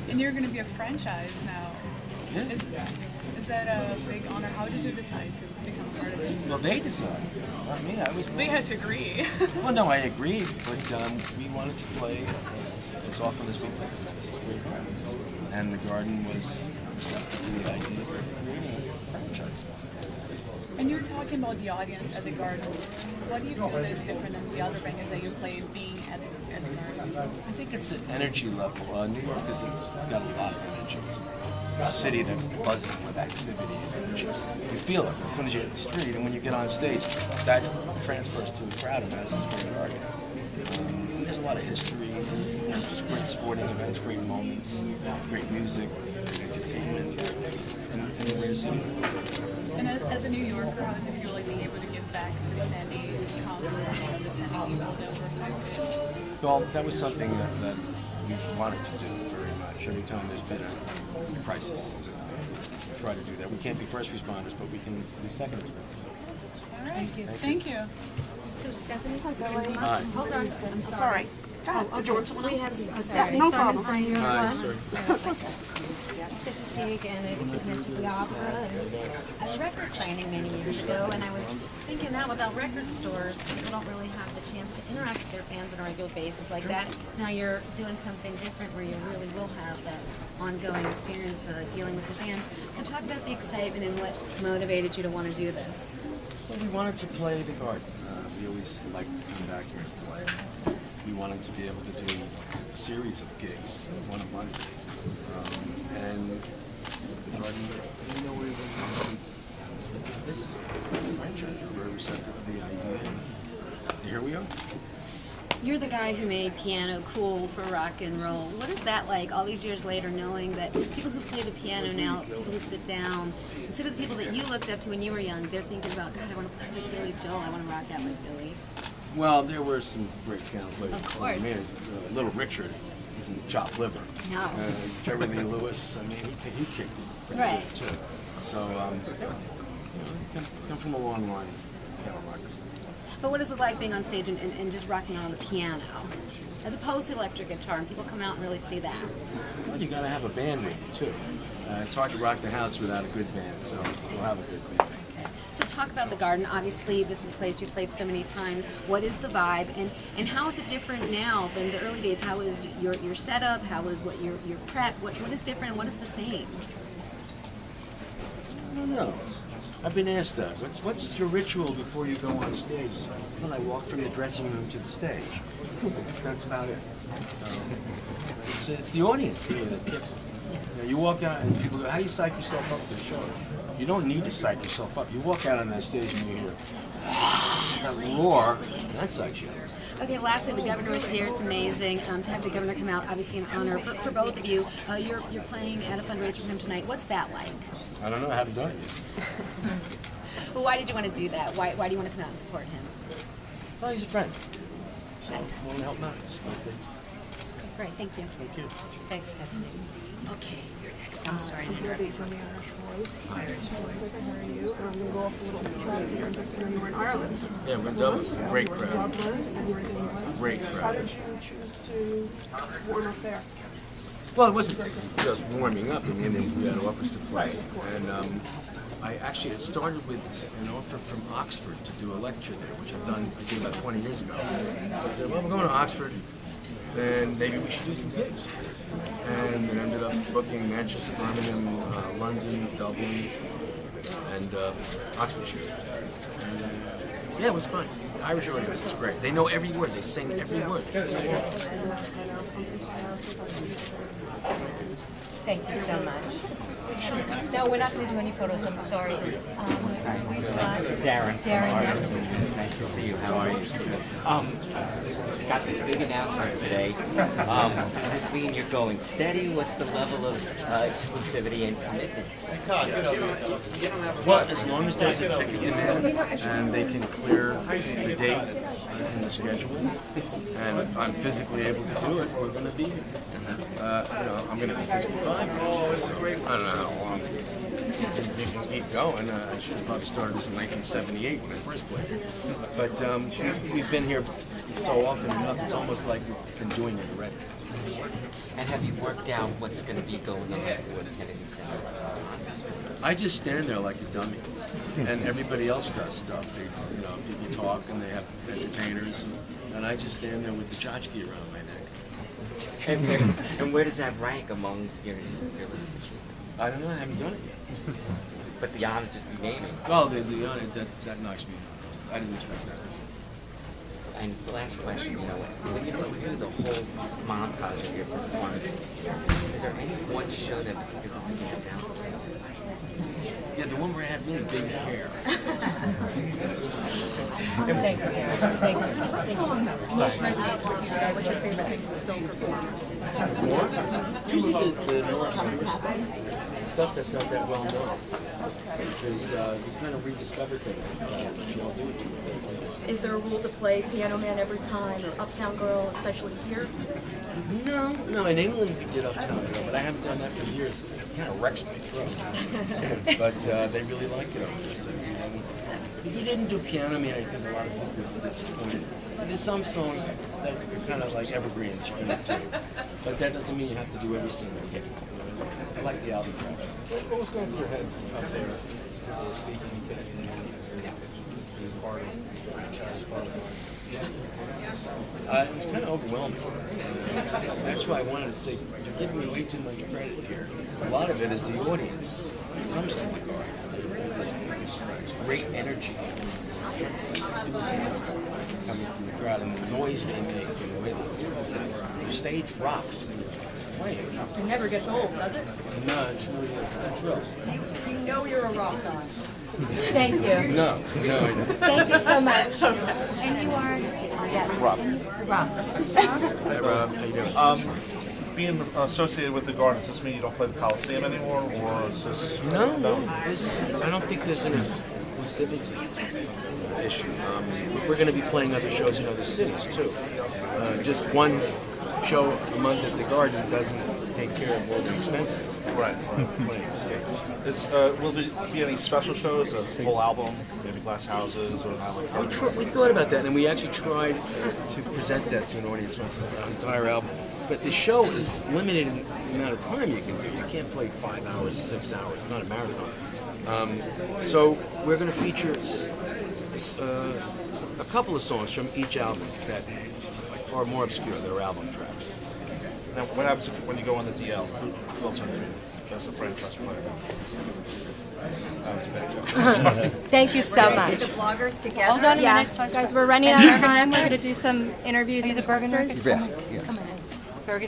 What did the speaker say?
And you're going to be a franchise now. Yeah. Is that a big honor? How did you decide to become part of this? Well, they decided. Not me. I was. They had to agree. Well, no, I agreed, but we wanted to play as often as we played at Madison Square Garden, and the Garden was receptive to the idea of creating a franchise. And you're talking about the audience at the Garden. What do you feel is different than the other venues that you play being at the Garden? I think it's an energy level. New York it's got a lot of energy. It's a city that's buzzing with activity and energy. You feel it as soon as you hit the street, and when you get on stage, that transfers to a crowd of Madison Square Garden. And there's a lot of history, just great sporting events, great moments, great music, great entertainment, and the way to see it. And as a New Yorker, how did you feel like being able to give back to Sandy concert and the Sandy people that were affected? Well, that was something that we wanted to do very much. Every time there's been a crisis, we try to do that. We can't be first responders, but we can be second responders. All right. Thank you. So Stephanie, Hi. hold on. I'm sorry. Did you want someone else? We have No problem. Hi, sorry. That's okay. It's good to see you again at the opera. I was record signing many years ago, and I was thinking now about record stores. People don't really have the chance to interact with their fans on a regular basis like that. Now you're doing something different where you really will have that ongoing experience dealing with the fans. So talk about the excitement and what motivated you to want to do this. Well, we wanted to play the Garden. We always liked to come back here and play. We wanted to be able to do a series of gigs, one a month. And the Garden, you know, we were this franchise. We're very receptive to the idea. And here we are. You're the guy who made piano cool for rock and roll. What is that like all these years later, knowing that people who play the piano now, people who sit down, instead of the people that you looked up to when you were young, they're thinking about, God, I want to play like Billy Joel, I want to rock out like Billy. Well, there were some great piano players. Of course. I mean, Little Richard isn't chopped liver. No. Jerry Lee Lewis, I mean, he kicked pretty Right. good too. So, come from a long line of piano rockers. But what is it like being on stage and just rocking on the piano, as opposed to electric guitar, and people come out and really see that? Well, you got to have a band with you too. It's hard to rock the house without a good band, so we'll have a good band. So talk about the Garden. Obviously, this is a place you've played so many times. What is the vibe, and how is it different now than the early days? How is your setup? How is what your prep? What is different and what is the same? I don't know. I've been asked that. What's your ritual before you go on stage? Well, I walk from the dressing room to the stage. That's about it. It's the audience really that kicks it. You walk out and people go, how do you psych yourself up for the show? You don't need to psych yourself up. You walk out on that stage and you hear that roar, and that psychs you up. Okay, lastly, the governor is here. It's amazing to have the governor come out. Obviously, an honor for both of you. You're playing at a fundraiser for him tonight. What's that like? I don't know. I haven't done it yet. Well, why did you want to do that? Why do you want to come out and support him? Well, he's a friend. So I want to help him out. Great, thank you. Thank you. Thanks, Stephanie. Okay, you're next. I'm sorry to I'm interrupt. ready from the Irish Voice. Irish Voice. How are you? I'm going to go off a little track here and just know you were in Ireland. Yeah, we're in Dublin. Great crowd. Dublin, and you were in England. Great How crowd. did you choose to warm up there? Well, it wasn't just warming up. I mean, we had offers to play. And I actually had started with an offer from Oxford to do a lecture there, which I did about 20 years ago. I said, well, we're going to Oxford, then maybe we should do some gigs. And it ended up booking Manchester, Birmingham, London, Dublin, and Oxfordshire. And yeah, it was fun. The Irish audience is great. They know every word. They sing every word. Thank you so much. No, we're not going to do any photos. I'm sorry. We've got Darren. Darren next. Nice to see you. How are you? Got this big announcement today. Does this mean you're going steady? What's the level of exclusivity and commitment? Well, as long as there's a ticket demand and they can clear the date in the schedule, and if I'm physically able to do it, we're going to be here. I'm going to be 65. So I don't know how long you can keep going. I should have probably started this in 1978 when I first played it. But we've been here so often enough, it's almost like we've been doing it already. And have you worked out what's going to be going on for the Kennedy Center? I just stand there like a dummy, and everybody else does stuff. They, people talk and they have entertainers, and I just stand there with the tchotchke around my neck. And where does that rank among your list of achievements? I don't know. I haven't done it yet. But the honor just be naming. Well, the honor that knocks me. I didn't expect that. And last question, when you go through the whole montage of your performances, is there any one show that particularly stands out? Yeah, the one where I had really big hair. Thanks, Darren. Thank you. Thank you so much. What's your favorite thing to still perform? Usually the more obscure stuff that's not that well known. Because you kind of rediscover things that you don't do it. Is there a rule to play Piano Man every time, or Uptown Girl, especially here? No. In England we did Uptown Girl, but I haven't done that for years. It kind of wrecks my throat. But they really like it over there. So if you didn't do Piano Man, I think a lot of people would be disappointed. There's some songs that are kind of like evergreens you're going to do, but that doesn't mean you have to do every single hit. I like the album tracks. What was going through your head up there? People were speaking to being part of It was kind of overwhelming. That's why I wanted to say, you're giving me way too much credit here. A lot of it is the audience that comes to the garden. This great energy, enthusiasm coming from the crowd, and the noise they make, and the way the stage rocks when you're playing. It never gets old, does it? No, it's really it's a thrill. Do you know you're a rock god? Thank you. No, I don't. Thank you so much. And you are? Yes. Rob. Hey, Rob, how you doing? being associated with the Garden, does this mean you don't play the Coliseum anymore, or is this... No, I don't think there's an exclusivity issue. We're going to be playing other shows in other cities, too. Just one show a month at the Garden doesn't take care of all the expenses. Right. Will there be any special shows, a full album, maybe glass houses, or We thought about that, and we actually tried to present that to an audience once, an entire album. But the show is limited in the amount of time you can do. You can't play 5 hours, 6 hours. It's not a marathon. So we're going to feature a couple of songs from each album that are more obscure. They're album tracks. Now, what happens when you go on the DL? Who else are you? That's the franchise player. Thank you so much. The bloggers together. Hold on a minute. Guys, we're running out of time. We're going to do some interviews. Are you the Bergen Records? Yeah. Come on. Bergen